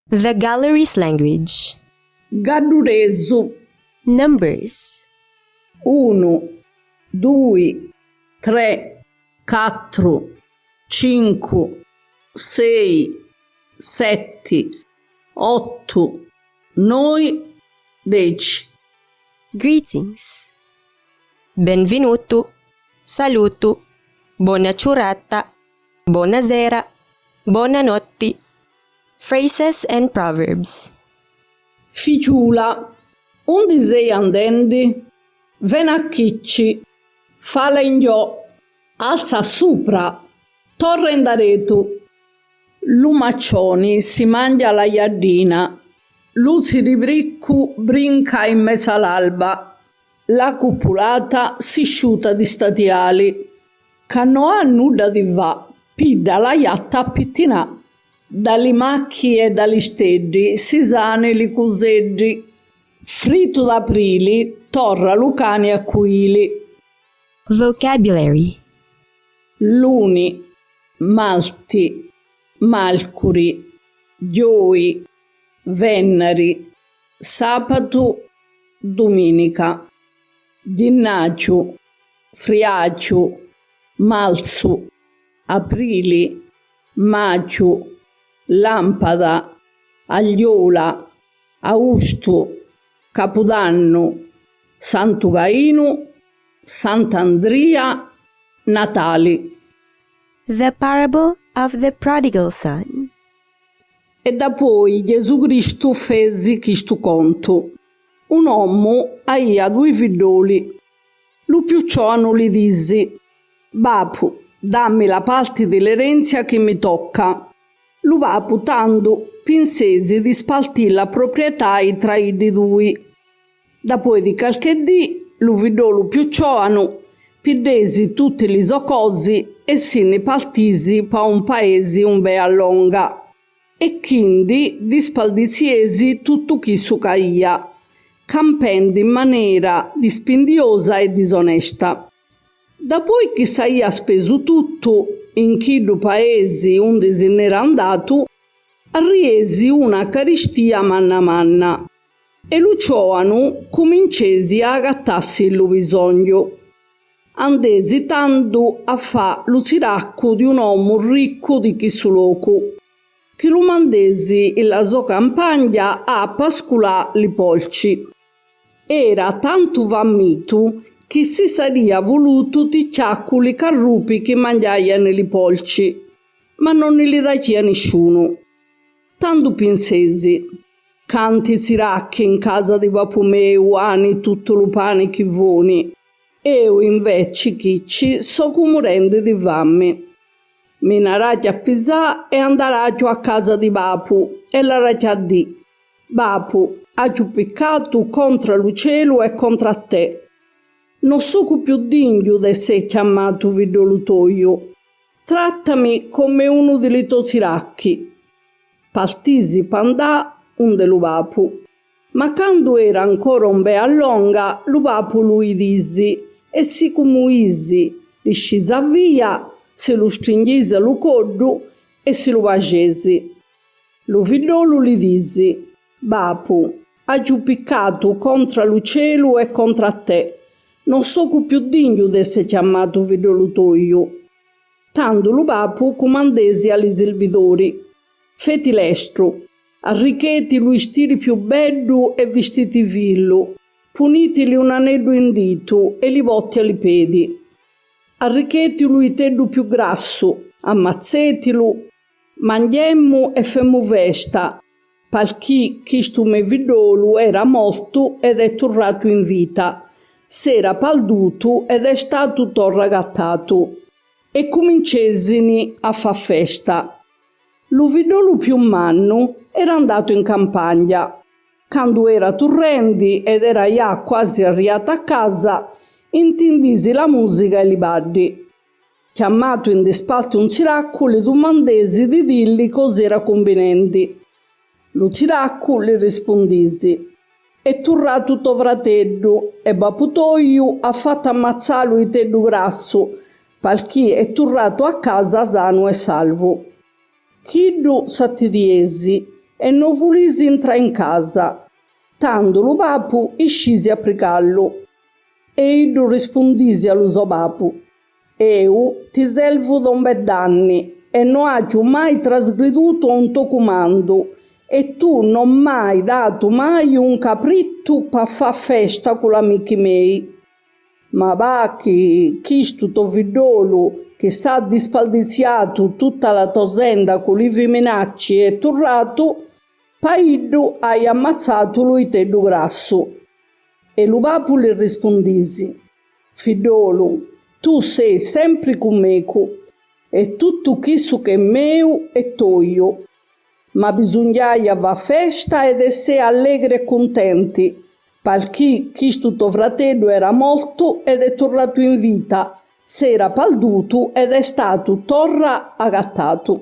The Gallurese language. Gaddhuresu. Numbers. 1, 2, 3, 4, 5, 6, 7, 8, 9, 10. Greetings. Benvenuto, saluto, buona giornata, buonasera, buonanotte. Phrases and proverbs. Ficiula, undi sei andendi? Ven a chicci, fala ignò, alza sopra, torre in daretu. Lumaccioni si mangia la iardina, luci di briccu brinca in mezzo all'alba, la cupulata si sciuta di statiali, canoa nuda di va, pidda la iatta a pittinà. Dali macchi e dagli steddi si sane li cuseddi, frito d'aprile torra lucani a cuili. Vocabulary. Luni, malti, malcuri, gioi, vennari, sabato, domenica, ginnaccio, friaccio, malsu, aprili, maggio, lampada, agliola, augusto, capodanno, Santo Caino, Sant'Andria, Natali. The parable of the prodigal son. E da poi Gesù Cristo fece questo conto. Un uomo aveva due figlioli. Lu più giovane gli disse: Bapu, dammi la parte dell'erenzia che mi tocca. Lu papu tanto pensese di spaltire la proprietà tra i due. Dopo di qualche dì, lu figliolo più giovane pirdesi tutti li suoi cosi e se ne partisi per un paese un be a longa. E quindi dispaldisiesi tutto chi su caia, campendo in maniera dispendiosa e disonesta. Dopo che s'aia speso tutto in chillo paesi onde se n'era andato, arriesi una caristia manna manna e lo giovane comincesi a agattarsi il bisogno. Andesi tanto a fa lo ciracco di un uomo ricco di chi su loco, che lo mandesi in la sua campagna a pascolà li polci. Era tanto vammito che si saria voluto ticciaccoli carrupi che mangiaia negli polci, ma non ne li dacchia nessuno. Tanto pensesi, canti siracchi in casa di papu meu, ani tutto lo pane che voni, io invece chicci so morendo di fame. Mi naracchia a pisà e andaracchio a casa di papu e la racchia di: Papu, hagio peccato contro lo cielo e contro te. Non so più degno di essere chiamato figliolo tuo. Trattami come uno dei tuoi siracchi. Partisi pandà un dello papu. Ma quando era ancora un be a longa, lo papu lui disi, e si comuisi, discisa via, se lo stringese lo coddo e se lo facesi. Lo figliolo gli disi: Papu, hagio peccato contro lo cielo e contro te. Non so più degno di essere chiamato figliolo tuo. Tanto lo papu comandesi agli servitori: feti l'estro, arriccheti lui stili più bello e vestiti villo, punitili un anello in dito e li botti ai piedi. Arriccheti lui tello più grasso, ammazzetilo, mangiemmo e femmo festa, palchi chistu me figliolo era morto ed è tornato in vita. S'era palduto ed è stato torragattato e comincesini a fa festa. Lo figliolo più manno era andato in campagna. Quando era torrendi ed era già quasi arrivato a casa, intendisi la musica e li baddi. Chiamato in disparte un ciracco, le domandesi di dirgli cos'era convenenti. Lo ciracco le rispondisi: è tornato tuo fratello e baputoio ha fatto ammazzarlo il tello grasso, perché è tornato a casa sano e salvo. Chiddu sattidiesi e non volisi entrare in casa. Tanto lo papu iscisi a precallo. E iddu rispondisi allo suo papu: «Eu ti selvo da un bed'anni e non hagio mai trasgreduto un tuo comando e tu non m'hai dato mai un capritto per far festa con amici miei. Ma pacchi, chistu tuo figliolo che s'ha dispaldiziato tutta la tosenda con i minacci e turrato, paiddu hai ammazzato lo itello grasso». E lo papu le rispondisi: «Figliolo, tu sei sempre con me e tutto questo che è mio è tuo, ma bisogna fare festa ed essere allegri e contenti, perché questo tuo fratello era morto ed è tornato in vita, si era perduto ed è stato torna agattato».